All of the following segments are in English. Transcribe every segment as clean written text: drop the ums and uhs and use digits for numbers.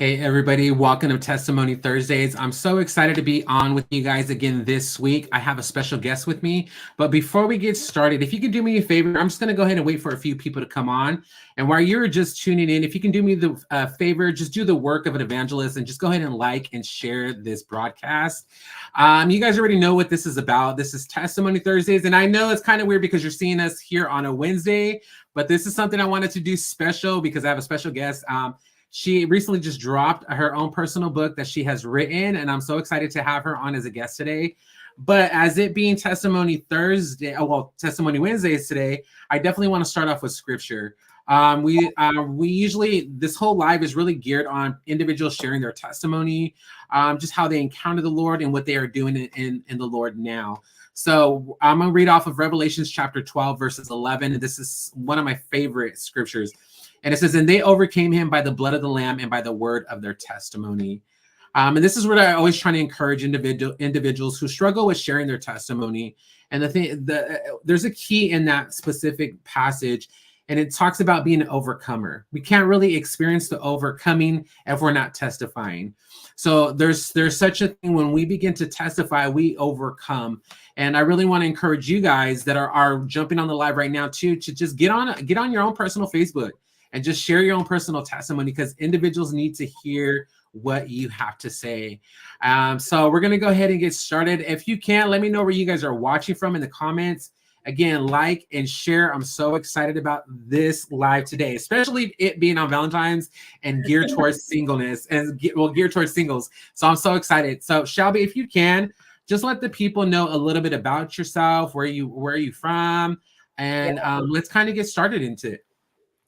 Hey, everybody, welcome to Testimony Thursdays. I'm so excited to be on with you guys again this week. I have a special guest with me. But before we get started, if you could do me a favor, I'm just going to go ahead and wait for a few people to come on. And while you're just tuning in, if you can do me the favor, just do the work of an evangelist and just go ahead and like and share this broadcast. You guys already know what this is about. This is Testimony Thursdays. And I know it's kind of weird because you're seeing us here on a Wednesday, but this is something I wanted to do special because I have a special guest. She recently just dropped her own personal book that she has written, and I'm so excited to have her on as a guest today. But as it being Testimony Testimony Wednesdays today, I definitely want to start off with scripture. We usually, this whole live is really geared on individuals sharing their testimony, just how they encounter the Lord and what they are doing in the Lord now. So I'm going to read off of Revelations chapter 12, verses 11. And this is one of my favorite scriptures. And it says, and they overcame him by the blood of the Lamb and by the word of their testimony. And this is what I always try to encourage individuals who struggle with sharing their testimony. And there's a key in that specific passage, and it talks about being an overcomer. We can't really experience the overcoming if we're not testifying. So there's such a thing when we begin to testify, we overcome. And I really want to encourage you guys that are jumping on the live right now too, to just get on your own personal Facebook and just share your own personal testimony, because individuals need to hear what you have to say. So we're going to go ahead and get started. If you can, let me know where you guys are watching from in the comments. Again, like and share. I'm so excited about this live today, especially it being on Valentine's and geared towards singleness and geared towards singles. So I'm so excited. So Shelby, if you can, just let the people know a little bit about yourself, where are you from, and let's kind of get started into it.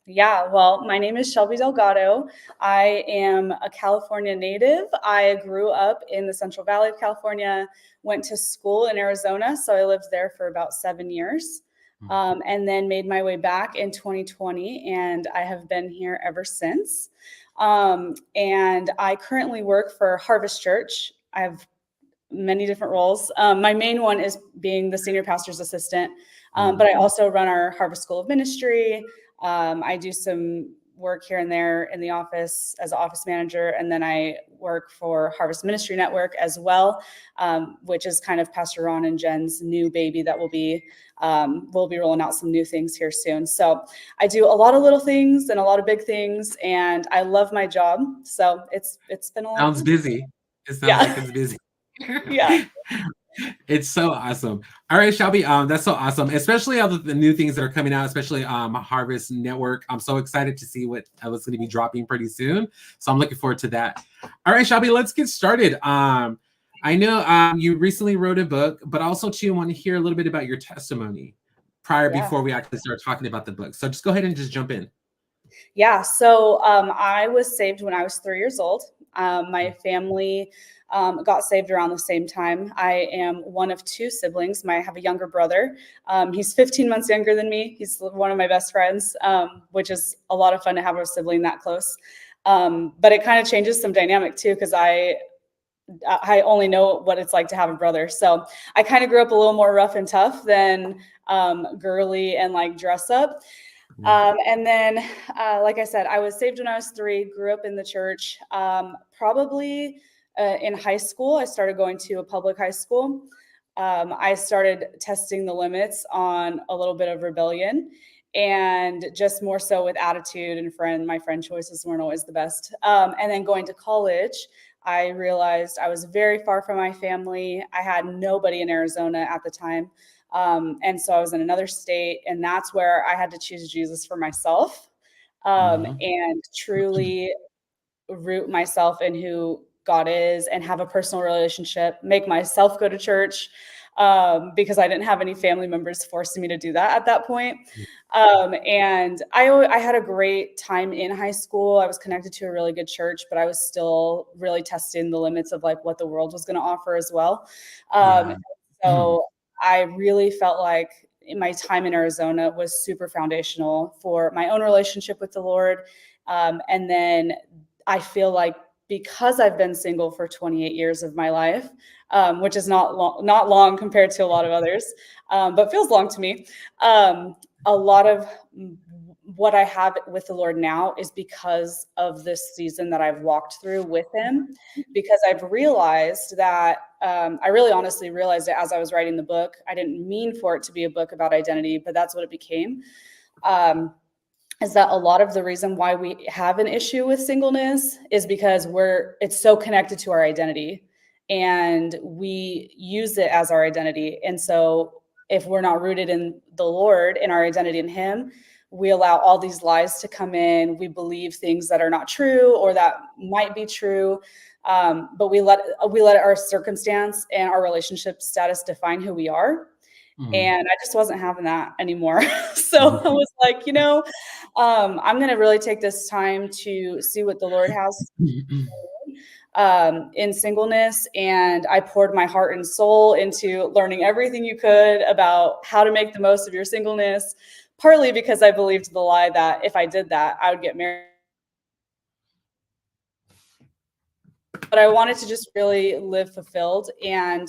Yeah, well, my name is Shelby Delgado. I am a California native. I grew up in the Central Valley of California, went to school in Arizona, so I lived there for about 7 years, and then made my way back in 2020, and I have been here ever since. And I currently work for Harvest Church. I have many different roles. My main one is being the senior pastor's assistant, but I also run our Harvest School of Ministry. I do some work here and there in the office as an office manager, and then I work for Harvest Ministry Network as well, which is kind of Pastor Ron and Jen's new baby that we'll be rolling out some new things here soon. So I do a lot of little things and a lot of big things, and I love my job. So it's been a lot. Sounds busy. It sounds like it's busy. Yeah. It's so awesome. All right, Shelby, that's so awesome, especially all the new things that are coming out, especially Harvest Network. I'm so excited to see what's going to be dropping pretty soon. So I'm looking forward to that. All right, Shelby, let's get started. I know you recently wrote a book, but also too want to hear a little bit about your testimony before we actually start talking about the book. So just go ahead and just jump in. Yeah, so I was saved when I was 3 years old. My family got saved around the same time. I am one of two siblings. I have a younger brother. He's 15 months younger than me. He's one of my best friends, which is a lot of fun to have a sibling that close. But it kind of changes some dynamic too, because I only know what it's like to have a brother. So I kind of grew up a little more rough and tough than girly and like dress up. And then, like I said, I was saved when I was 3, grew up in the church. Probably in high school, I started going to a public high school. I started testing the limits on a little bit of rebellion. and just more so with attitude and my friend choices weren't always the best. And then going to college, I realized I was very far from my family. I had nobody in Arizona at the time. And so I was in another state, and that's where I had to choose Jesus for myself, and truly root myself in who God is and have a personal relationship, make myself go to church, because I didn't have any family members forcing me to do that at that point. And I had a great time in high school. I was connected to a really good church, but I was still really testing the limits of like what the world was going to offer as well. Yeah. So I really felt like my time in Arizona was super foundational for my own relationship with the Lord. And then I feel like because I've been single for 28 years of my life, which is not long compared to a lot of others, but feels long to me. A lot of what I have with the Lord now is because of this season that I've walked through with him, because I've realized that I really honestly realized it as I was writing the book. I didn't mean for it to be a book about identity, but that's what it became. Is that a lot of the reason why we have an issue with singleness is because it's so connected to our identity, and we use it as our identity. And so if we're not rooted in the Lord, in our identity in him, we allow all these lies to come in. We believe things that are not true or that might be true. But we let our circumstance and our relationship status define who we are. And I just wasn't having that anymore. So I was like, I'm going to really take this time to see what the Lord has in singleness. And I poured my heart and soul into learning everything you could about how to make the most of your singleness, partly because I believed the lie that if I did that, I would get married. But I wanted to just really live fulfilled. And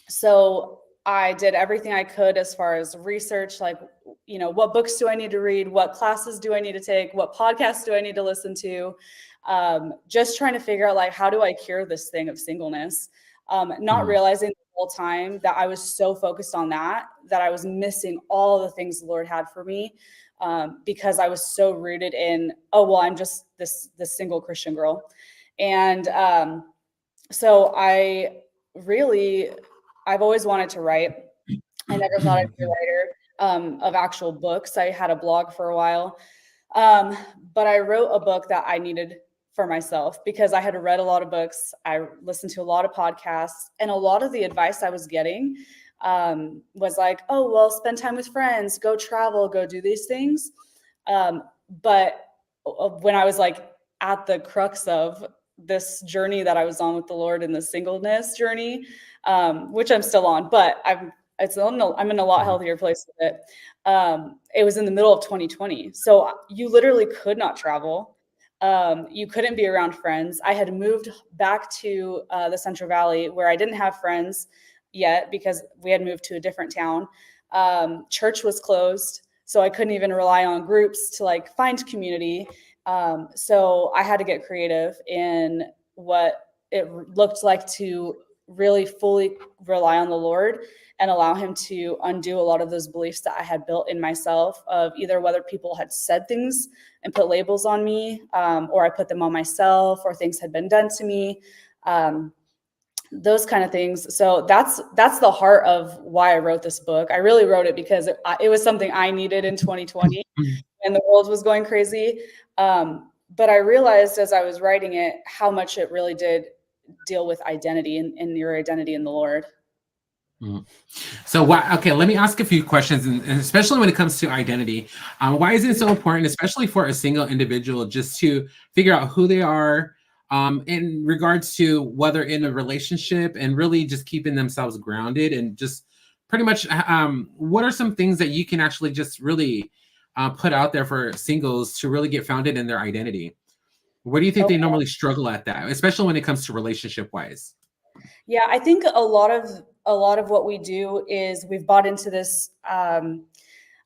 so I did everything I could as far as research, like, what books do I need to read? What classes do I need to take? What podcasts do I need to listen to? Just trying to figure out, like, how do I cure this thing of singleness? Not realizing the whole time that I was so focused on that I was missing all the things the Lord had for me, because I was so rooted in, oh, well, I'm just this single Christian girl. And so I've always wanted to write. I never thought I'd be a writer of actual books. I had a blog for a while, but I wrote a book that I needed for myself because I had read a lot of books. I listened to a lot of podcasts, and a lot of the advice I was getting was like, oh, well, spend time with friends, go travel, go do these things. But when I was like at the crux of this journey that I was on with the Lord in the singleness journey, which I'm still on, but I'm in a lot healthier place with it. It was in the middle of 2020. So you literally could not travel. You couldn't be around friends. I had moved back to the Central Valley where I didn't have friends yet because we had moved to a different town. Church was closed, so I couldn't even rely on groups to like find community. So I had to get creative in what it looked like to really fully rely on the Lord and allow him to undo a lot of those beliefs that I had built in myself, of either whether people had said things and put labels on me, or I put them on myself, or things had been done to me, those kind of things. So that's the heart of why I wrote this book. I really wrote it because it was something I needed in 2020 and the world was going crazy. But I realized as I was writing it, how much it really did deal with identity and your identity in the Lord. So okay, let me ask a few questions, and especially when it comes to identity. Why is it so important, especially for a single individual, just to figure out who they are in regards to whether in a relationship, and really just keeping themselves grounded, and just pretty much what are some things that you can actually just really put out there for singles to really get founded in their identity? Where do you think they normally struggle at that, especially when it comes to relationship wise? Yeah, I think a lot of what we do is we've bought into this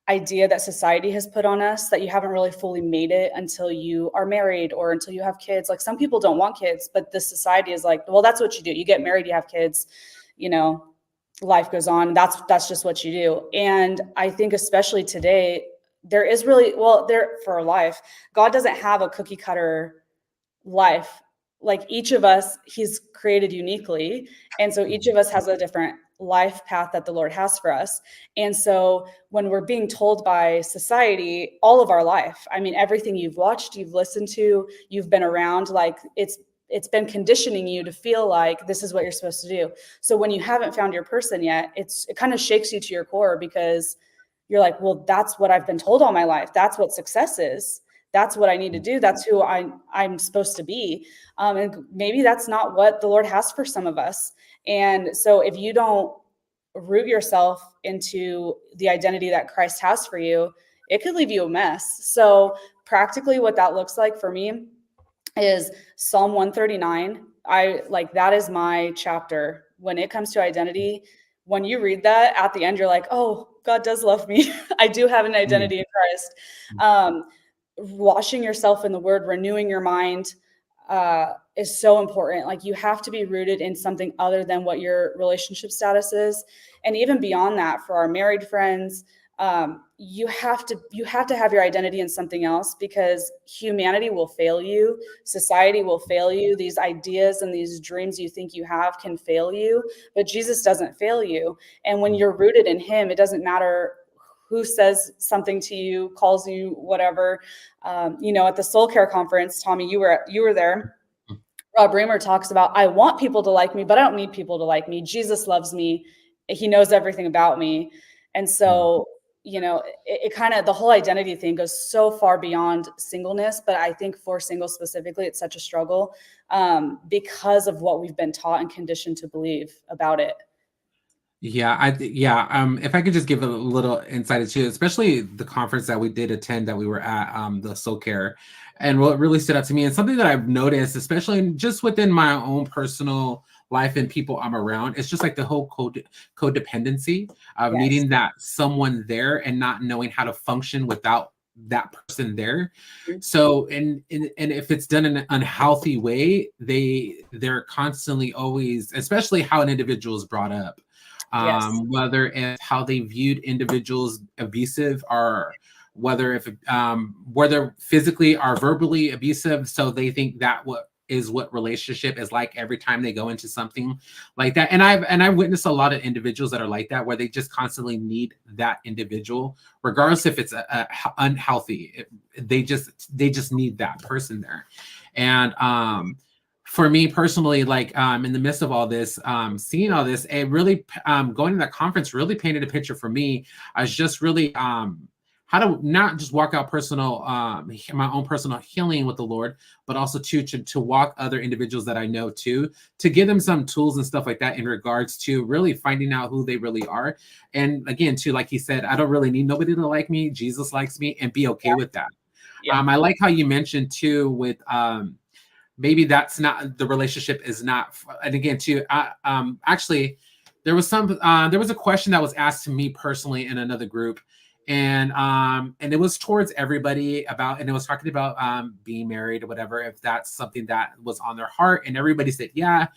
idea that society has put on us that you haven't really fully made it until you are married or until you have kids. Like, some people don't want kids, but this society is like, well, that's what you do. You get married, you have kids, life goes on. That's just what you do. And I think especially today, there is really, well, there for life, God doesn't have a cookie cutter life. Like each of us, he's created uniquely. And so each of us has a different life path that the Lord has for us. And so when we're being told by society all of our life, I mean, everything you've watched, you've listened to, you've been around, like it's been conditioning you to feel like this is what you're supposed to do. So when you haven't found your person yet, it kind of shakes you to your core, because you're like, well, that's what I've been told all my life. That's what success is. That's what I need to do. That's who I'm supposed to be. And maybe that's not what the Lord has for some of us. And so if you don't root yourself into the identity that Christ has for you, it could leave you a mess. So practically what that looks like for me is Psalm 139. I like, that is my chapter when it comes to identity. When you read that at the end, you're like, oh, God does love me. I do have an identity in Christ. Washing yourself in the word, renewing your mind is so important. Like you have to be rooted in something other than what your relationship status is. And even beyond that, for our married friends, you have to have your identity in something else, because humanity will fail you. Society will fail you. These ideas and these dreams you think you have can fail you, but Jesus doesn't fail you. And when you're rooted in him, it doesn't matter who says something to you, calls you whatever. At the Soul Care Conference, Tommy, you were there. Rob Reimer talks about, I want people to like me, but I don't need people to like me. Jesus loves me. He knows everything about me. And so, it kind of, the whole identity thing goes so far beyond singleness. But I think for singles specifically, it's such a struggle because of what we've been taught and conditioned to believe about it. Yeah. If I could just give a little insight into, especially the conference that we did attend, that we were at, the Soul Care, and what really stood out to me, and something that I've noticed, especially just within my own personal life and people I'm around, it's just like the whole codependency of Yes. needing that someone there and not knowing how to function without that person there. So, and if it's done in an unhealthy way, they're constantly always, especially how an individual is brought up, Yes. whether it's how they viewed individuals abusive, or whether physically or verbally abusive. So they think that what relationship is like every time they go into something like that. And I've witnessed a lot of individuals that are like that, where they just constantly need that individual, regardless if it's unhealthy. They just need that person there. And for me personally, like in the midst of all this, seeing all this, it really going to that conference really painted a picture for me. I was just really how to not just walk out my own personal healing with the Lord, but also to walk other individuals that I know too, to give them some tools and stuff like that in regards to really finding out who they really are. And again, too, like he said, I don't really need nobody to like me. Jesus likes me, and be okay with that. Yeah. I like how you mentioned too with maybe that's not, the relationship is not, and again too, actually there was a question that was asked to me personally in another group, and it was towards everybody about, and it was talking about being married or whatever, if that's something that was on their heart, and everybody said yeah.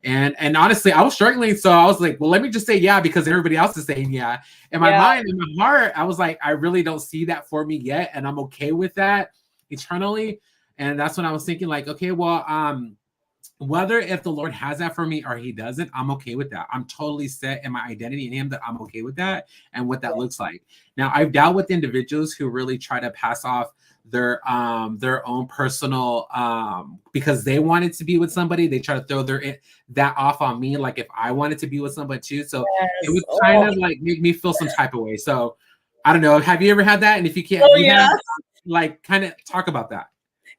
And honestly, I was struggling, so I was like, well, let me just say yeah, because everybody else is saying yeah. In my mind, in my heart, I was like, I really don't see that for me yet, and I'm okay with that eternally. And that's when I was thinking, like, okay, well, whether if the Lord has that for me or he doesn't, I'm okay with that. I'm totally set in my identity in him, that I'm okay with that and what that looks like. Now, I've dealt with individuals who really try to pass off their own personal because they wanted to be with somebody, they try to throw that off on me, like if I wanted to be with somebody too. So it would kind of like make me feel some type of way. So I don't know, have you ever had that? And if you can't, have, like, kind of talk about that.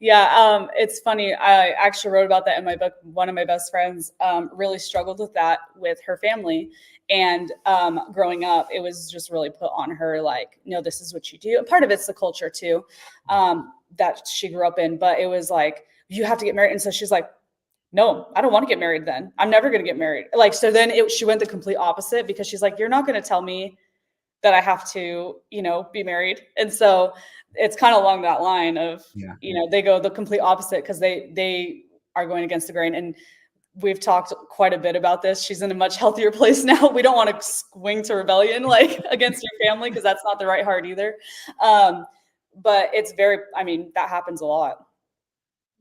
Yeah, it's funny. I actually wrote about that in my book. One of my best friends really struggled with that with her family. And growing up, it was just really put on her, like, no, this is what you do. And part of it's the culture too, that she grew up in. But it was like, you have to get married. And so she's like, no, I don't want to get married then. I'm never going to get married. Like, so then she went the complete opposite, because she's like, you're not going to tell me that I have to, be married. And so it's kind of along that line of, they go the complete opposite, because they are going against the grain. And we've talked quite a bit about this. She's in a much healthier place now. We don't want to swing to rebellion like against your family, because that's not the right heart either. But it's very, I mean, that happens a lot.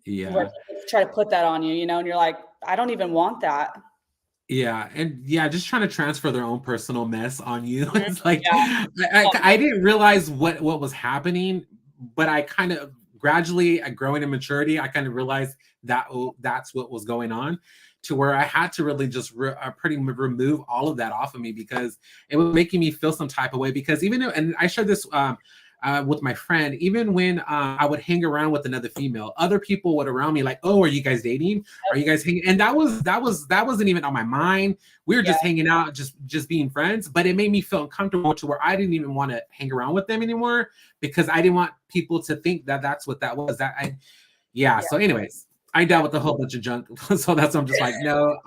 Yeah. Where people try to put that on you, and you're like, I don't even want that. Yeah, and yeah, just trying to transfer their own personal mess on you. Mhm. It's like Yeah. I didn't realize what was happening, but I kind of gradually, growing in maturity, I kind of realized that that's what was going on, to where I had to really just remove all of that off of me, because it was making me feel some type of way. Because even and I shared this with my friend, even when I would hang around with another female, other people would around me like, "Oh, are you guys dating? Are you guys hanging?" And that wasn't even on my mind. We were Yeah. just hanging out, just being friends. But it made me feel uncomfortable, to where I didn't even want to hang around with them anymore, because I didn't want people to think that that's what that was. Yeah. So anyways, I dealt with a whole bunch of junk. So that's, I'm just like, no.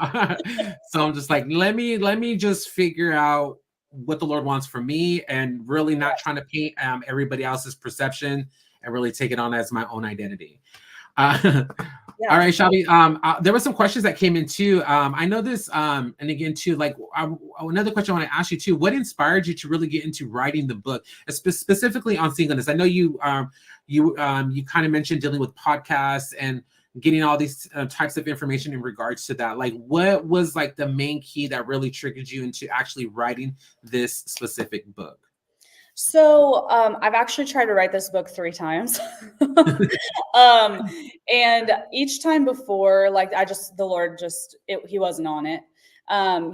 So I'm just like, let me just figure out what the Lord wants from me, and really not trying to paint everybody else's perception, and really take it on as my own identity. Yeah. All right, Shelby. There were some questions that came in too. I know this, and again too, like another question I want to ask you too. What inspired you to really get into writing the book, specifically on singleness? I know you kind of mentioned dealing with podcasts and getting all these types of information in regards to that. Like, what was like the main key that really triggered you into actually writing this specific book? So I've actually tried to write this book 3 times. And each time before, like the Lord he wasn't on it.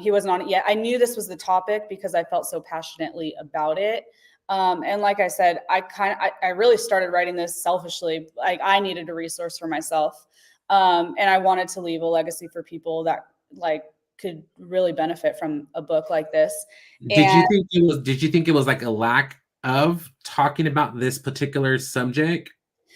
He wasn't on it yet. I knew this was the topic because I felt so passionately about it. And like I said, I really started writing this selfishly. Like, I needed a resource for myself. And I wanted to leave a legacy for people that like could really benefit from a book like this. Did And you think it was like a lack of talking about this particular subject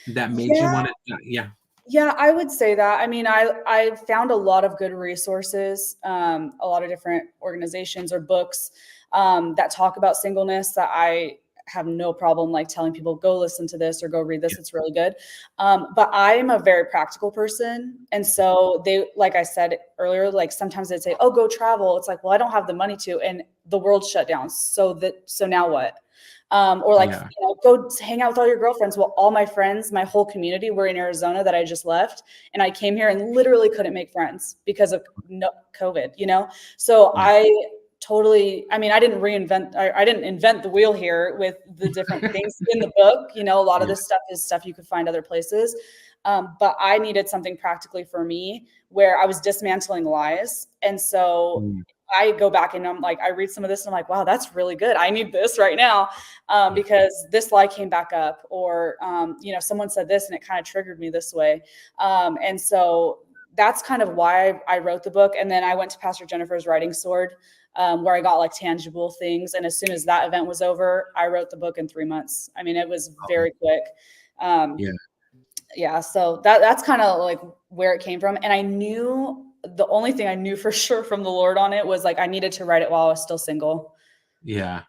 that made you yeah, want to? Yeah. yeah, I would say that. I mean, I found a lot of good resources, a lot of different organizations or books that talk about singleness, that I have no problem like telling people, go listen to this or go read this. It's really good. But I am a very practical person. And so like I said earlier, like sometimes they'd say, oh, go travel. It's like, well, I don't have the money to, and the world's shut down. So now what? Or like, Yeah. go hang out with all your girlfriends. Well, all my friends, my whole community were in Arizona that I just left. And I came here and literally couldn't make friends because of COVID, So Yeah. I mean, I didn't invent the wheel here with the different things in the book. A lot of Yeah. this stuff is stuff you could find other places. But I needed something practically for me where I was dismantling lies. And so Mm. I go back and I'm like, I read some of this and I'm like, wow, that's really good. I need this right now because this lie came back up, or, someone said this and it kind of triggered me this way. And so that's kind of why I wrote the book. And then I went to Pastor Jennifer's writing sword, where I got like tangible things. And as soon as that event was over, I wrote the book in 3 months. I mean, it was very quick. Yeah. Yeah. So that's kind of like where it came from. And the only thing I knew for sure from the Lord on it was like, I needed to write it while I was still single. Yeah.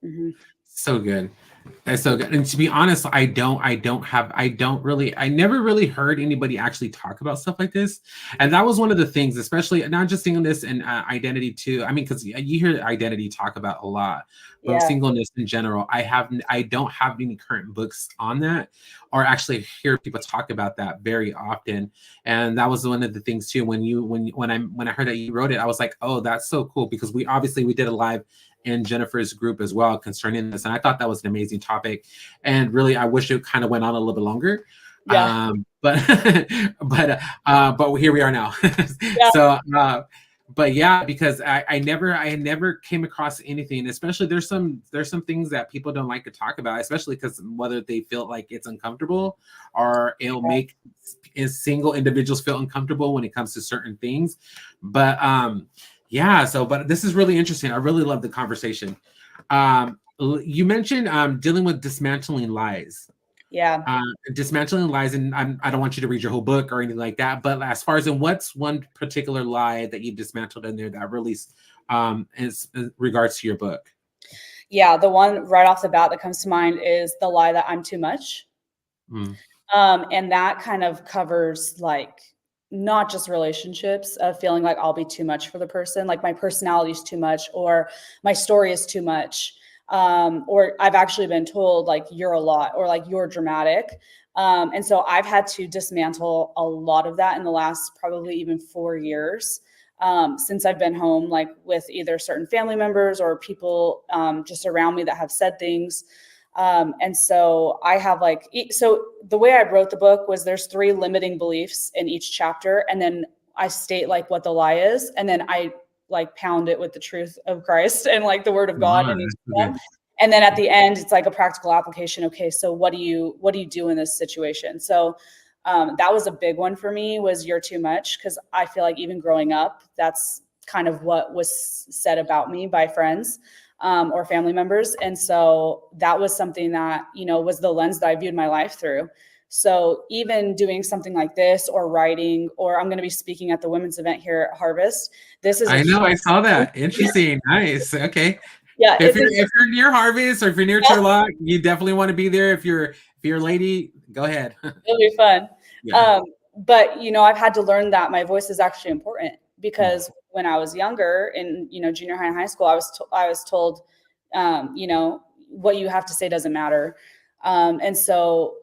Mm-hmm. So good. That's so good. And to be honest, I never really heard anybody actually talk about stuff like this. And that was one of the things, especially not just singleness and identity too. I mean, because you hear identity talk about a lot, but Yeah. singleness in general, I don't have any current books on that, or actually hear people talk about that very often. And that was one of the things too. When I heard that you wrote it, I was like, oh, that's so cool, because we did a live in Jennifer's group as well concerning this. And I thought that was an amazing topic. And really, I wish it kind of went on a little bit longer. Yeah. But but here we are now. Yeah. So but yeah, because I never came across anything, especially there's some things that people don't like to talk about, especially because whether they feel like it's uncomfortable, or it'll make single individuals feel uncomfortable when it comes to certain things. But yeah, but this is really interesting. I really love the conversation. You mentioned dealing with dismantling lies. Yeah. Dismantling lies, and I don't want you to read your whole book or anything like that, but as far as in what's one particular lie that you've dismantled in there that really is in regards to your book? Yeah. The one right off the bat that comes to mind is the lie that I'm too much. Mm. And that kind of covers like not just relationships, of feeling like I'll be too much for the person, like my personality is too much, or my story is too much. Or I've actually been told like you're a lot, or like you're dramatic. And so I've had to dismantle a lot of that in the last probably even 4 years, since I've been home, like with either certain family members or people just around me that have said things. And so I have like, so the way I wrote the book was there's 3 limiting beliefs in each chapter. And then I state like what the lie is. And then I like pound it with the truth of Christ and like the word of God Wow, in each that's of them. good. And then at the end, it's like a practical application. Okay, so what do you do in this situation? So that was a big one for me, was you're too much, because I feel like even growing up, that's kind of what was said about me by friends or family members. And so that was something that, was the lens that I viewed my life through. So even doing something like this, or writing, or I'm going to be speaking at the women's event here at Harvest. This is I know, I saw that. Interesting. Nice. Okay. yeah, If it's you're near Harvest, or if you're near Turlock, you definitely want to be there. If you're a lady, go ahead. it'll be fun. Yeah. But I've had to learn that my voice is actually important, because when I was younger in junior high and high school, I was told, what you have to say doesn't matter. And so,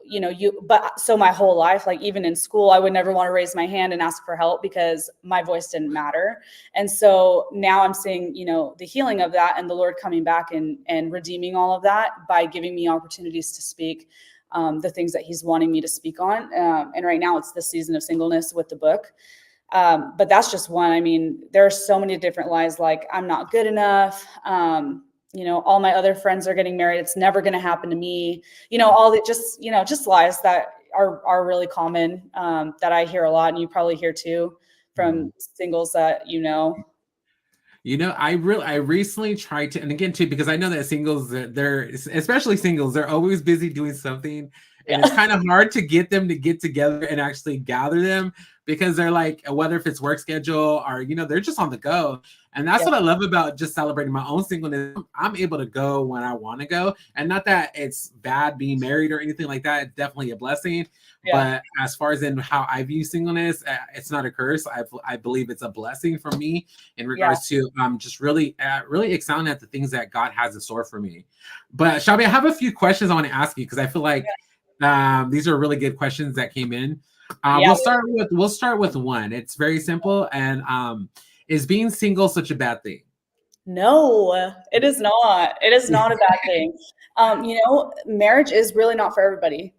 so my whole life, like even in school, I would never want to raise my hand and ask for help because my voice didn't matter. And so now I'm seeing, the healing of that, and the Lord coming back and redeeming all of that by giving me opportunities to speak the things that he's wanting me to speak on. And right now it's the season of singleness with the book. But that's just one. I mean, there are so many different lies, like I'm not good enough. All my other friends are getting married. It's never going to happen to me. All the just lies that are really common, that I hear a lot. And you probably hear too from singles that, I recently tried to, and again too, because I know that singles, they're especially singles, they're always busy doing something, and it's kind of hard to get them to get together and actually gather them, because they're like, whether if it's work schedule or they're just on the go. And that's what I love about just celebrating my own singleness. I'm able to go when I want to go, and not that it's bad being married or anything like that. It's definitely a blessing. But as far as in how I view singleness, it's not a curse. I believe it's a blessing for me in regards to just really excelling at the things that God has in store for me. But Shelby, I have a few questions I want to ask you, because I feel like these are really good questions that came in. We'll start with one. It's very simple. And is being single such a bad thing? No, it is not. It is not a bad thing. Marriage is really not for everybody.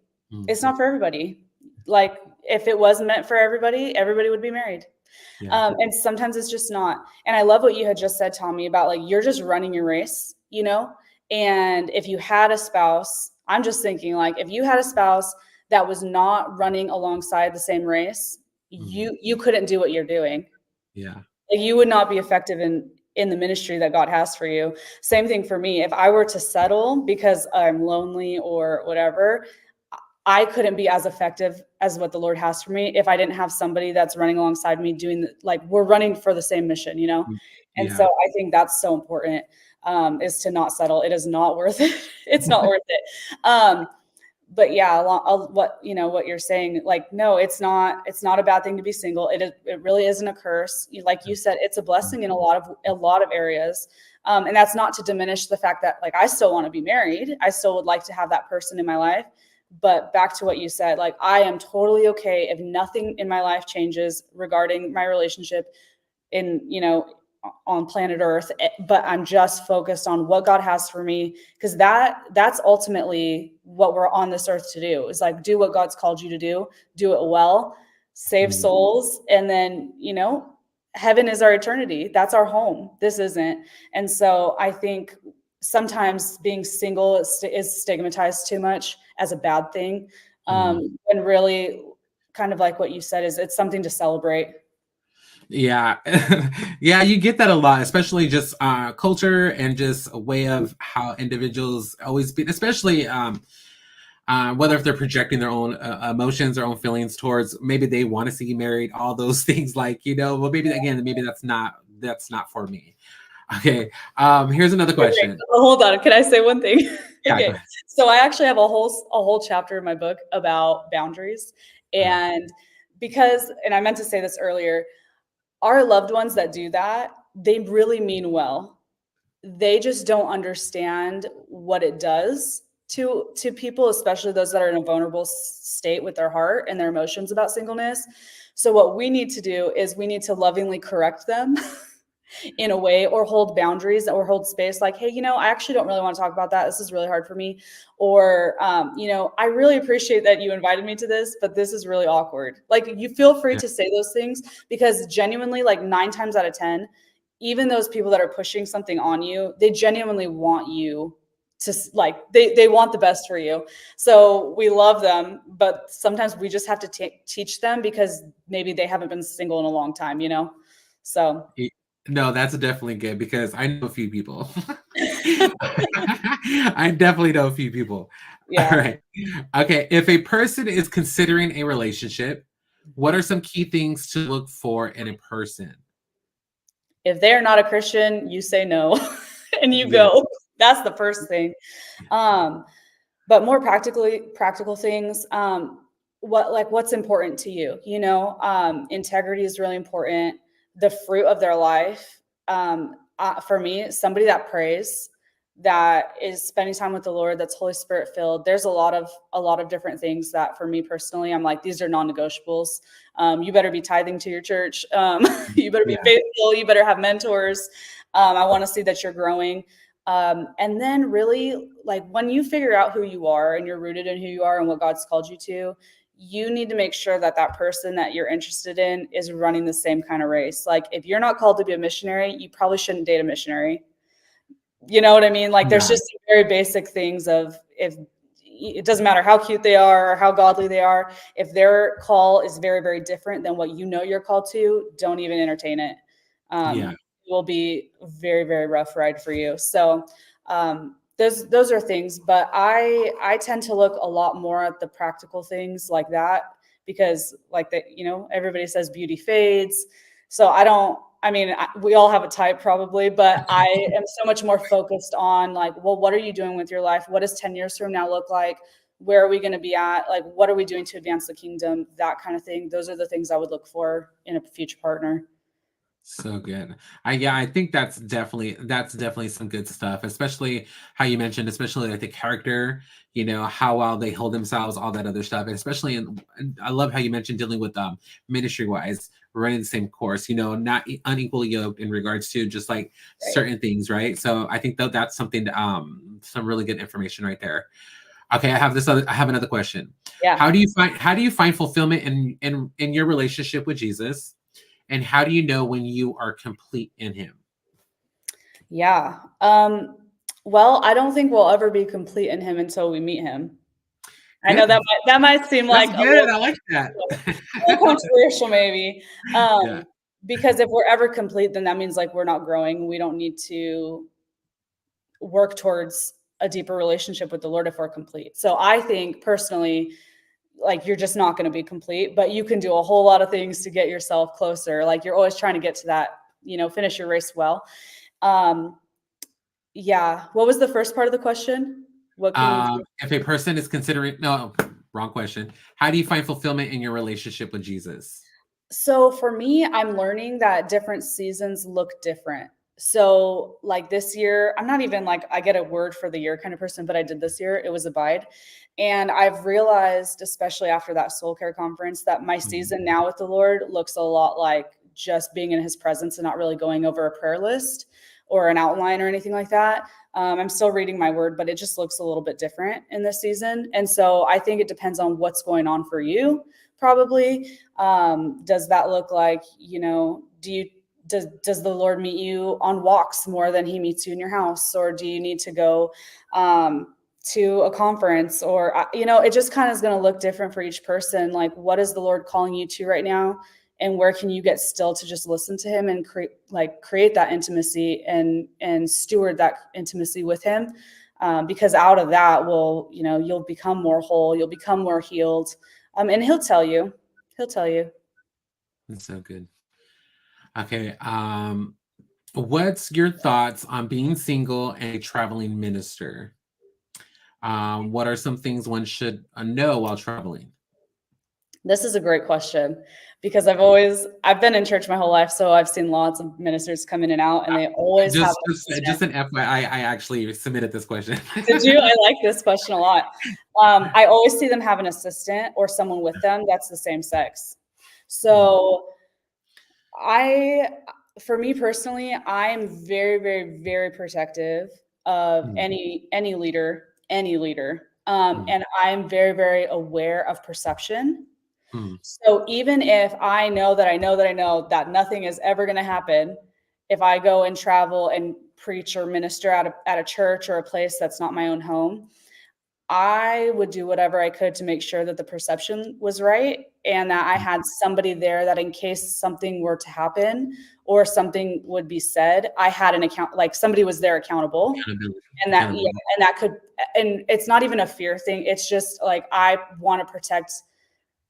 It's not for everybody. Like if it was meant for everybody, everybody would be married. And sometimes it's just not. And I love what you had just said, Tommy, about like, you're just running your race, and if you had a spouse, I'm just thinking like, if you had a spouse that was not running alongside the same race, you couldn't do what you're doing. Yeah. Like, you would not be effective in the ministry that God has for you. Same thing for me. If I were to settle because I'm lonely or whatever, I couldn't be as effective as what the Lord has for me if I didn't have somebody that's running alongside me doing we're running for the same mission, And so I think that's so important, is to not settle. It is not worth it. It's not worth it. But yeah, what you're saying, like, no, it's not a bad thing to be single. It really isn't a curse. Like you said, it's a blessing in a lot of areas. And that's not to diminish the fact that like, I still want to be married. I still would like to have that person in my life. But back to what you said, like, I am totally okay if nothing in my life changes regarding my relationship on planet Earth, but I'm just focused on what God has for me, because that's ultimately what we're on this earth to do, is like, do what God's called you to do it well, save souls, and then heaven is our eternity. That's our home. This isn't. And so I think sometimes being single is stigmatized too much as a bad thing, and really, kind of like what you said, is it's something to celebrate. Yeah. Yeah, you get that a lot, especially just culture and just a way of how individuals always be, especially whether if they're projecting their own emotions, their own feelings towards, maybe they want to see you married, all those things, like, well, maybe that's not for me. Okay. Here's another question. Okay. Oh, hold on. Can I say one thing? Okay. Yeah, So I actually have a whole chapter in my book about boundaries. And because, and I meant to say this earlier, our loved ones that do that, they really mean well. They just don't understand what it does to people, especially those that are in a vulnerable state with their heart and their emotions about singleness. So what we need to do is we need to lovingly correct them in a way, or hold boundaries or hold space, like, hey, I actually don't really want to talk about that, this is really hard for me. Or I really appreciate that you invited me to this, but this is really awkward. Like, you feel free Yeah. to say those things, because genuinely, like 9 times out of 10, even those people that are pushing something on you, they genuinely want you to, like, they want the best for you. So we love them, but sometimes we just have to teach them, because maybe they haven't been single in a long time, so. No, that's definitely good because I know a few people. I definitely know a few people. All Yeah. right. Okay. If a person is considering a relationship, what are some key things to look for in a person? If they're not a Christian, you say no and you Yes. go. That's the first thing. Um, but more practical things, what's important to you, integrity is really important. The fruit of their life. For me, somebody that prays, that is spending time with the Lord, that's Holy Spirit filled. There's a lot of different things that, for me personally, I'm like, these are non-negotiables. You better be tithing to your church. You better be Yeah. faithful. You better have mentors. I want to see that you're growing. And then really, like, when you figure out who you are and you're rooted in who you are and what God's called you to, you need to make sure that that person that you're interested in is running the same kind of race. Like, if you're not called to be a missionary, you probably shouldn't date a missionary. You know what I mean? Like, there's Yeah. just very basic things of, if it doesn't matter how cute they are or how godly they are, if their call is very, very different than what you're called to, don't even entertain it. Yeah. It will be a very, very rough ride for you. So those are things, but I tend to look a lot more at the practical things like that, because, like, that, everybody says beauty fades. So we all have a type probably, but I am so much more focused on, like, well, what are you doing with your life? What does 10 years from now look like? Where are we going to be at? Like, what are we doing to advance the kingdom? That kind of thing. Those are the things I would look for in a future partner. So good. I think that's definitely some good stuff, especially how you mentioned, especially like the character, how well they hold themselves, all that other stuff. And especially and I love how you mentioned dealing with ministry wise, running the same course, not unequally yoked in regards to just like Right. certain things, right? So I think that's something some really good information right there. Okay, I have another question. Yeah. How do you find fulfillment in your relationship with Jesus? And how do you know when you are complete in him? Yeah. Well, I don't think we'll ever be complete in him until we meet him. I know Good. that might seem That's like a good. little, I like that. a little controversial, maybe. Yeah. Because if we're ever complete, then that means, like, we're not growing. We don't need to work towards a deeper relationship with the Lord if we're complete. So I think personally, like, you're just not going to be complete, but you can do a whole lot of things to get yourself closer. Like, you're always trying to get to that, finish your race well. Um, yeah. What was the first part of the question? What can we do? If a person is considering, no, wrong question. How do you find fulfillment in your relationship with Jesus? So for me, I'm learning that different seasons look different. So, like, this year, I'm not even like I get a word for the year kind of person, but I did this year. It was abide. And I've realized, especially after that soul care conference, that my Mhm. season now with the Lord looks a lot like just being in his presence and not really going over a prayer list or an outline or anything like that. I'm still reading my word, but it just looks a little bit different in this season. And so I think it depends on what's going on for you, probably. Does that look like, does the Lord meet you on walks more than he meets you in your house? Or do you need to go to a conference? Or, it just kind of is going to look different for each person. Like, what is the Lord calling you to right now? And where can you get still to just listen to him and create that intimacy and steward that intimacy with him? Because out of that you'll become more whole, you'll become more healed. And he'll tell you. That's so good. Okay. What's your thoughts on being single and a traveling minister? What are some things one should know while traveling? This is a great question because I've been in church my whole life, so I've seen lots of ministers come in and out, and they always have Just, an just assistant. an FYI, I actually submitted this question. Did you? I like this question a lot. I always see them have an assistant or someone with them that's the same sex. So I, for me personally, I am very, very, very protective of Mm, any leader, mm, and I'm very, very aware of perception. mm, So even if I know that I know that I know that nothing is ever going to happen, if I go and travel and preach or minister at a church or a place that's not my own home, I would do whatever I could to make sure that the perception was right and that I mm. had somebody there that in case something were to happen or something would be said, I had an account, like somebody was there accountable. Accountability. And that, yeah, Accountability. and that could, and it's not even a fear thing. It's just like, I want to protect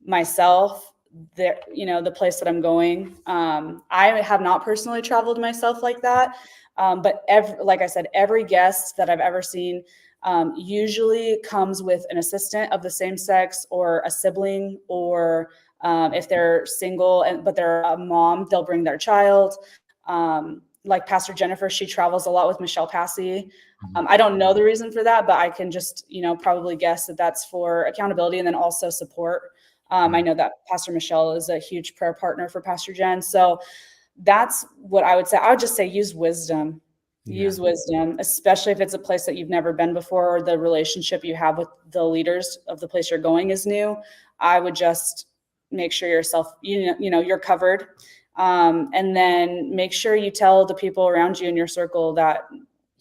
myself there, the place that I'm going. I have not personally traveled myself like that. But like I said, every guest that I've ever seen usually comes with an assistant of the same sex or a sibling, or if they're single but they're a mom, they'll bring their child. Like Pastor Jennifer, she travels a lot with Michelle Passy. Mhm, I don't know the reason for that, but I can just, probably guess that that's for accountability and then also support. I mhm. know that Pastor Michelle is a huge prayer partner for Pastor Jen. So that's what I would say. I would just say use wisdom. Yeah. Use wisdom, especially if it's a place that you've never been before or the relationship you have with the leaders of the place you're going is new. I would just make sure you're covered. And then make sure you tell the people around you in your circle that,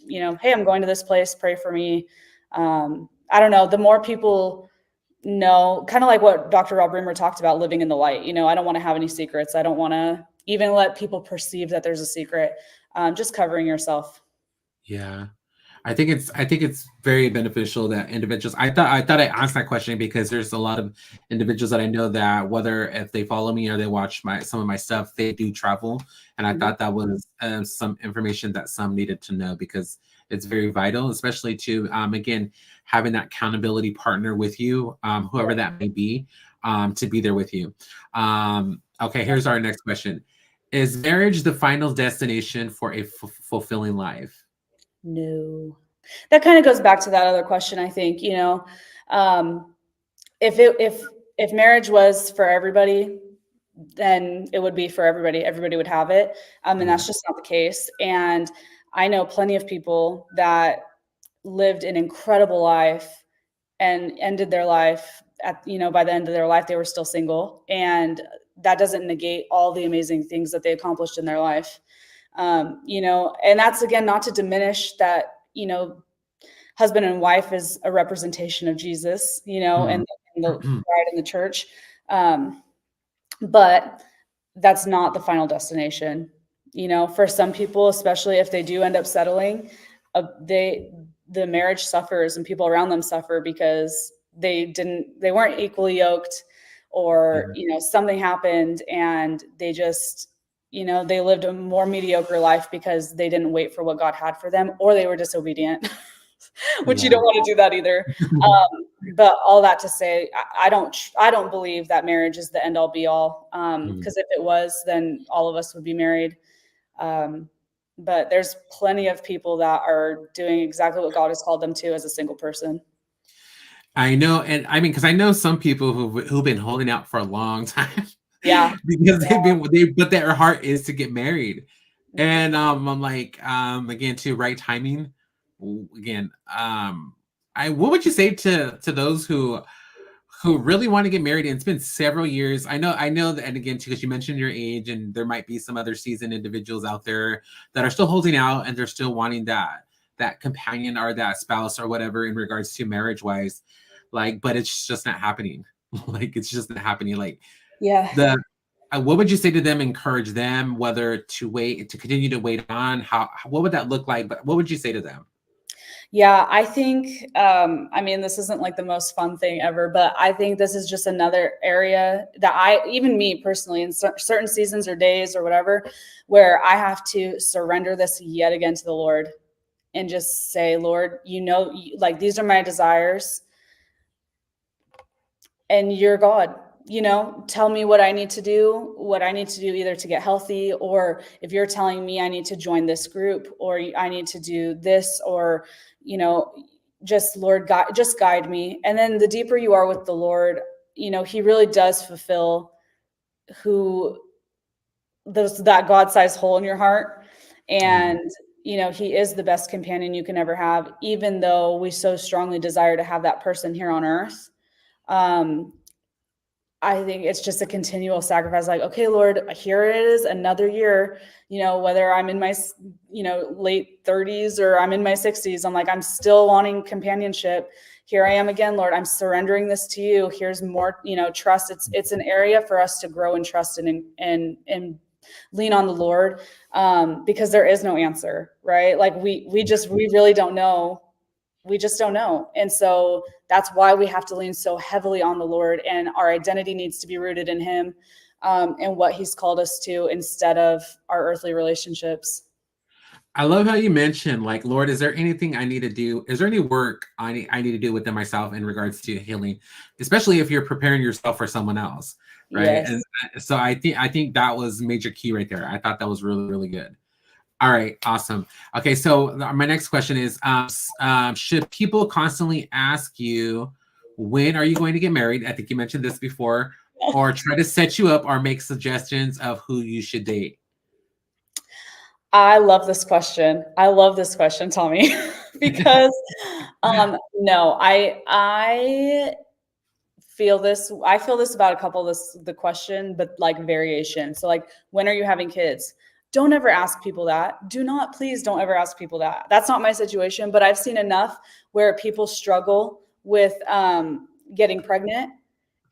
hey, I'm going to this place, pray for me. I don't know. The more people know, kind of like what Dr. Rob Reimer talked about, living in the light. I don't want to have any secrets. I don't want to even let people perceive that there's a secret. Just covering yourself. Yeah. I think it's very beneficial that individuals. I thought I asked that question because there's a lot of individuals that I know that whether if they follow me or they watch some of my stuff, they do travel, and I Mhm. thought that was some information that some needed to know because it's very vital, especially to again having that accountability partner with you, whoever that may be, to be there with you. Okay, here's our next question: Is marriage the final destination for a fulfilling life? No. That kind of goes back to that other question, I think, um, if marriage was for everybody, then it would be for everybody. Everybody would have it. And Yeah. that's just not the case. And I know plenty of people that lived an incredible life and ended their life by the end of their life, they were still single. And that doesn't negate all the amazing things that they accomplished in their life. And that's, again, not to diminish that, husband and wife is a representation of Jesus, Mhm. and the bride in the church. Um, but that's not the final destination. For some people, especially if they do end up settling, the marriage suffers and people around them suffer because they weren't equally yoked, Yeah. or something happened and they just they lived a more mediocre life because they didn't wait for what God had for them, or they were disobedient. Which you Yeah. don't want to do that either. But all that to say, I don't believe that marriage is the end all be all. Mm. Because if it was, then all of us would be married. Um, but there's plenty of people that are doing exactly what God has called them to as a single person. I know, and I mean, because I know some people who've been holding out for a long time Yeah. because but their heart is to get married, Mhm. and I'm like, again, to right timing, again, I what would you say to those who really want to get married, and it's been several years. I know that, and again, because you mentioned your age, and there might be some other seasoned individuals out there that are still holding out and they're still wanting that companion or that spouse or whatever in regards to marriage wise, like, but it's just not happening. Like, it's just not happening. Like Yeah. the what would you say to them? Encourage them whether to wait to continue to wait on what would that look like? But what would you say to them? Yeah, I think, I mean, this isn't like the most fun thing ever, but I think this is just another area that even me personally, in certain seasons or days or whatever, where I have to surrender this yet again to the Lord and just say, Lord, like these are my desires and you're God. tell me what I need to do, either to get healthy, or if you're telling me I need to join this group, or I need to do this, or, just Lord, just guide me. And then the deeper you are with the Lord, he really does fulfill who that God-sized hole in your heart. And, he is the best companion you can ever have, even though we so strongly desire to have that person here on earth. I think it's just a continual sacrifice. Like, okay, Lord, here it is, another year, whether I'm in my, late 30s or I'm in my 60s, I'm like, I'm still wanting companionship. Here I am again, Lord, I'm surrendering this to you. Here's more, trust. It's an area for us to grow and trust and lean on the Lord, because there is no answer, right? Like we really don't know. We just don't know. And so that's why we have to lean so heavily on the Lord, and our identity needs to be rooted in him, and what he's called us to, instead of our earthly relationships. I love how you mentioned, like, Lord, is there anything I need to do? Is there any work I need to do within myself in regards to healing, especially if you're preparing yourself for someone else, right? Yes. And so I think that was major key right there. I thought that was really, really good. All right, awesome. Okay, so my next question is, should people constantly ask you, when are you going to get married? I think you mentioned this before, or try to set you up or make suggestions of who you should date? I love this question. Tommy, because no, I feel this. I feel this about a couple of the question, but like variation. So like, when are you having kids? Don't ever ask people that. Please don't ever ask people that. That's not my situation, but I've seen enough where people struggle with getting pregnant.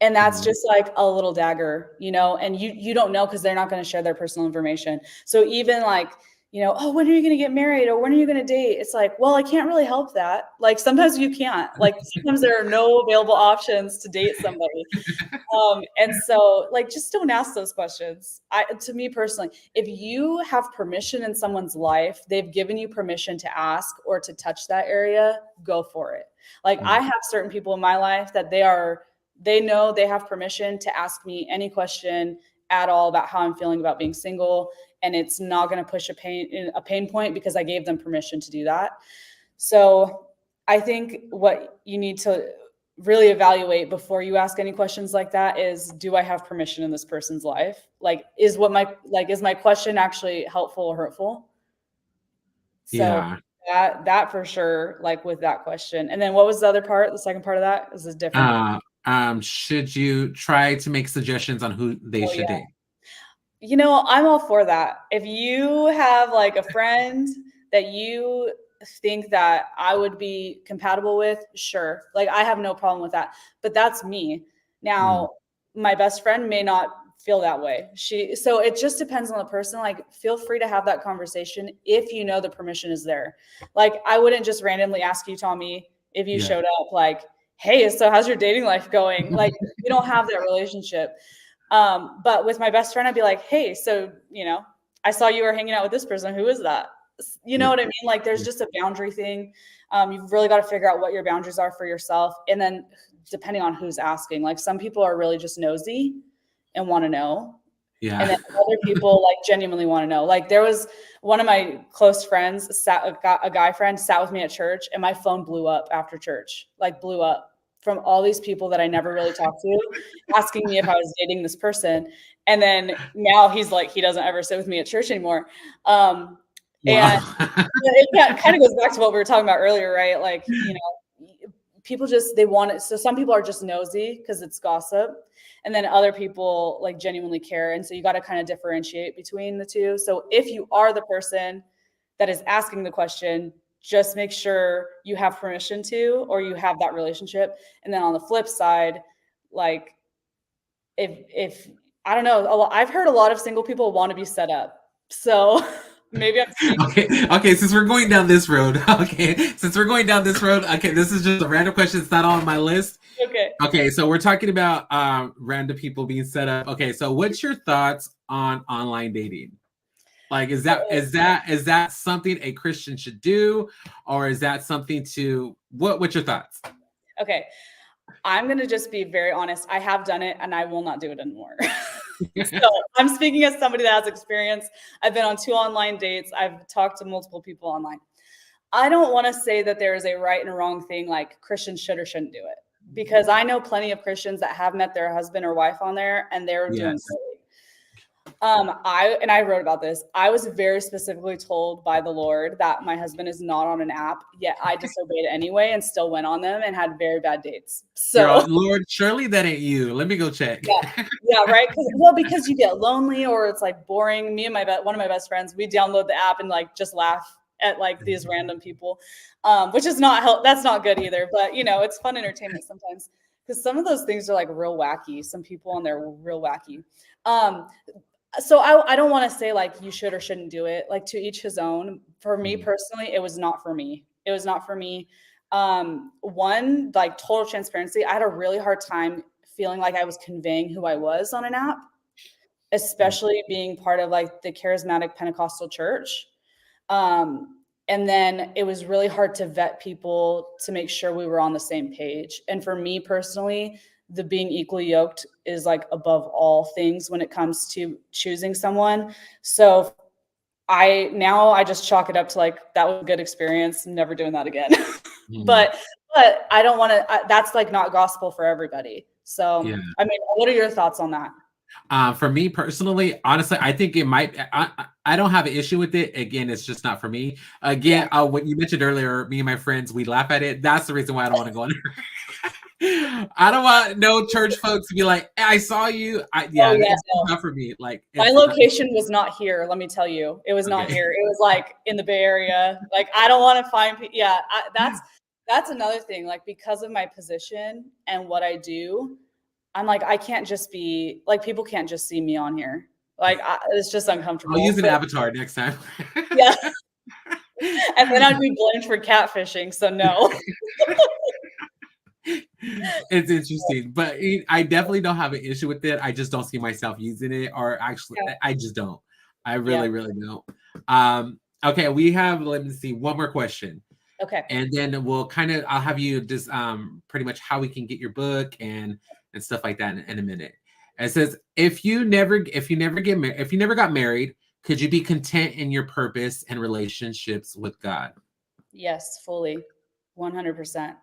And that's just like a little dagger, and you don't know, because they're not going to share their personal information. So even like, oh, when are you going to get married, or when are you going to date? It's like, well, I can't really help that. Like sometimes you can't. Like sometimes there are no available options to date somebody. And so like, just don't ask those questions. To me personally, if you have permission in someone's life, they've given you permission to ask or to touch that area, go for it. Like I have certain people in my life that they know they have permission to ask me any question at all about how I'm feeling about being single. And it's not going to push a pain point, because I gave them permission to do that. So I think what you need to really evaluate before you ask any questions like that is, do I have permission in this person's life? Like, is my question actually helpful or hurtful? So that for sure, like with that question. And then what was the other part? The second part of that is different. Should you try to make suggestions on who they should date? I'm all for that. If you have like a friend that you think that I would be compatible with, sure. Like I have no problem with that. But that's me. Now, my best friend may not feel that way. So it just depends on the person. Like feel free to have that conversation if you know the permission is there. Like I wouldn't just randomly ask you, Tommy, if you showed up like, hey, so how's your dating life going? Like we don't have that relationship. But with my best friend, I'd be like, hey, so, I saw you were hanging out with this person. Who is that? You know what I mean? Like there's just a boundary thing. You've really got to figure out what your boundaries are for yourself. And then depending on who's asking, like some people are really just nosy and want to know. Yeah. And then other people like genuinely want to know. Like there was one of my close friends, a guy friend sat with me at church, and my phone blew up after church, like blew up from all these people that I never really talked to asking me if I was dating this person. And then now he's like, he doesn't ever sit with me at church anymore. And it kind of goes back to what we were talking about earlier, right? Like, people just, they want it. So some people are just nosy because it's gossip. And then other people like genuinely care. And so you got to kind of differentiate between the two. So if you are the person that is asking the question, just make sure you have permission to, or you have that relationship. And then on the flip side, like if I don't know, I've heard a lot of single people want to be set up. So maybe I'm okay. Since we're going down this road, okay, this is just a random question. It's not on my list. Okay, so we're talking about random people being set up. Okay, so what's your thoughts on online dating? Like, is that something a Christian should do, or is that something what's your thoughts? Okay. I'm going to just be very honest. I have done it and I will not do it anymore. So I'm speaking as somebody that has experience. I've been on 2 online dates. I've talked to multiple people online. I don't want to say that there is a right and a wrong thing, like Christians should or shouldn't do it, because I know plenty of Christians that have met their husband or wife on there and they're doing Yes. great. I wrote about this. I was very specifically told by the Lord that my husband is not on an app, yet I disobeyed anyway and still went on them and had very bad dates. You're all, So Lord, surely that ain't you. Let me go check. yeah, right. Because you get lonely or it's like boring. Me and one of my best friends, we download the app and like just laugh at like these random people, which is that's not good either. But you know, it's fun entertainment sometimes because some of those things are like real wacky. Some people on there are real wacky. So I don't want to say like you should or shouldn't do it. Like to each his own. For me personally, it was not for me. It was not for me. One, like total transparency, I had a really hard time feeling like I was conveying who I was on an app, especially being part of like the charismatic Pentecostal church. And then it was really hard to vet people to make sure we were on the same page. And for me personally, the being equally yoked is like above all things when it comes to choosing someone. So I just chalk it up to like, that was a good experience. Never doing that again. But I don't want to, that's like not gospel for everybody. So, Yeah. I mean, what are your thoughts on that? For me personally, honestly, I think it might. I don't have an issue with it. Again, it's just not for me. Again, what you mentioned earlier, me and my friends, we laugh at it. That's the reason why I don't want to go on there. I don't want no church folks to be like, "I saw you." It's not for me. Like my location was not here. Let me tell you, it was not here. It was like in the Bay Area. Like I don't want to find. That's another thing. Like because of my position and what I do. I'm like, I can't just be like, people can't just see me on here. Like, it's just uncomfortable. I'll use an avatar next time. Yeah. And then I'd be blamed for catfishing. So no. It's interesting, but I definitely don't have an issue with it. I just don't see myself using it, or actually, I just don't. I really don't. Okay, we have, let me see, one more question. Okay. And then I'll have you just pretty much how we can get your book and stuff like that in a minute. It says, if you never got married, could you be content in your purpose and relationships with God? Yes, fully, 100%.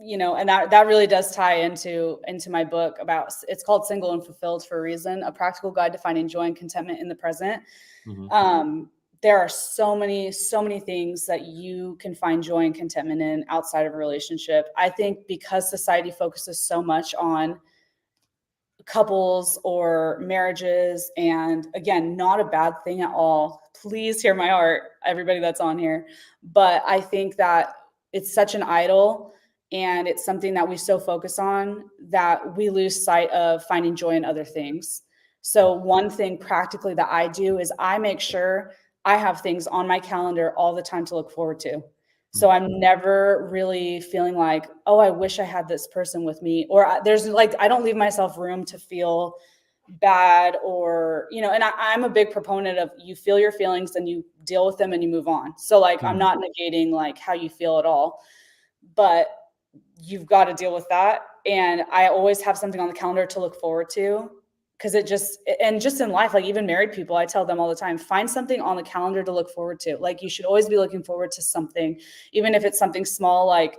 You know, and that really does tie into my book it's called Single and Fulfilled for a reason, a practical guide to finding joy and contentment in the present. There are so many things that you can find joy and contentment in outside of a relationship. I think because society focuses so much on couples or marriages, and again, not a bad thing at all. Please hear my heart, everybody that's on here. But I think that it's such an idol and it's something that we so focus on that we lose sight of finding joy in other things. So one thing practically that I do is I make sure I have things on my calendar all the time to look forward to. So I'm never really feeling like, oh, I wish I had this person with me. Or there's like, I don't leave myself room to feel bad or, you know, and I'm a big proponent of you feel your feelings and you deal with them and you move on. So like, I'm not negating like how you feel at all, but you've got to deal with that. And I always have something on the calendar to look forward to. Because just in life, like even married people, I tell them all the time, find something on the calendar to look forward to. Like you should always be looking forward to something, even if it's something small, like,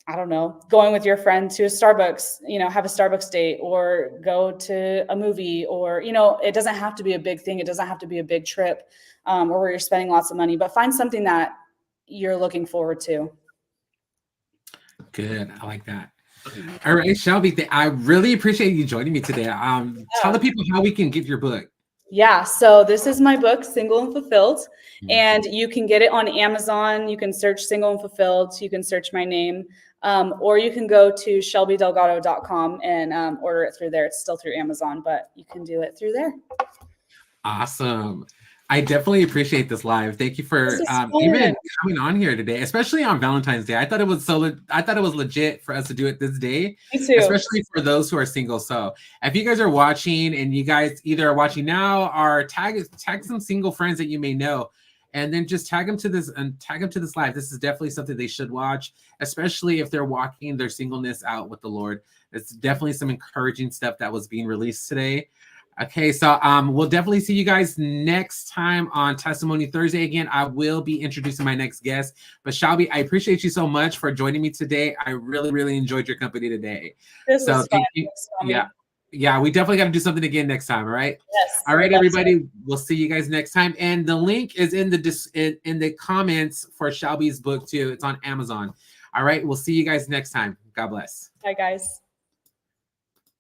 I don't know, going with your friend to a Starbucks, you know, have a Starbucks date or go to a movie or, you know, it doesn't have to be a big thing. It doesn't have to be a big trip or where you're spending lots of money, but find something that you're looking forward to. Good. I like that. All right, Shelby, I really appreciate you joining me today. Tell the people how we can get your book. Yeah, so this is my book, Single and Fulfilled, and you can get it on Amazon. You can search Single and Fulfilled. You can search my name, or you can go to shelbydelgado.com and order it through there. It's still through Amazon, but you can do it through there. Awesome. I definitely appreciate this live. Thank you for even coming on here today, especially on Valentine's Day. I thought it was legit for us to do it this day, especially for those who are single. So if you guys are watching and you guys either are watching now or tag some single friends that you may know and then just tag them to this live. This is definitely something they should watch, especially if they're walking their singleness out with the Lord. It's definitely some encouraging stuff that was being released today. Okay, so we'll definitely see you guys next time on Testimony Thursday. Again, I will be introducing my next guest. But Shelby, I appreciate you so much for joining me today. I really, really enjoyed your company today. This So was fun. thank you. Yeah. Yeah, we definitely got to do something again next time, all right? Yes. All right, everybody. We'll see you guys next time. And the link is in the comments for Shelby's book too. It's on Amazon. All right, we'll see you guys next time. God bless. Bye, guys.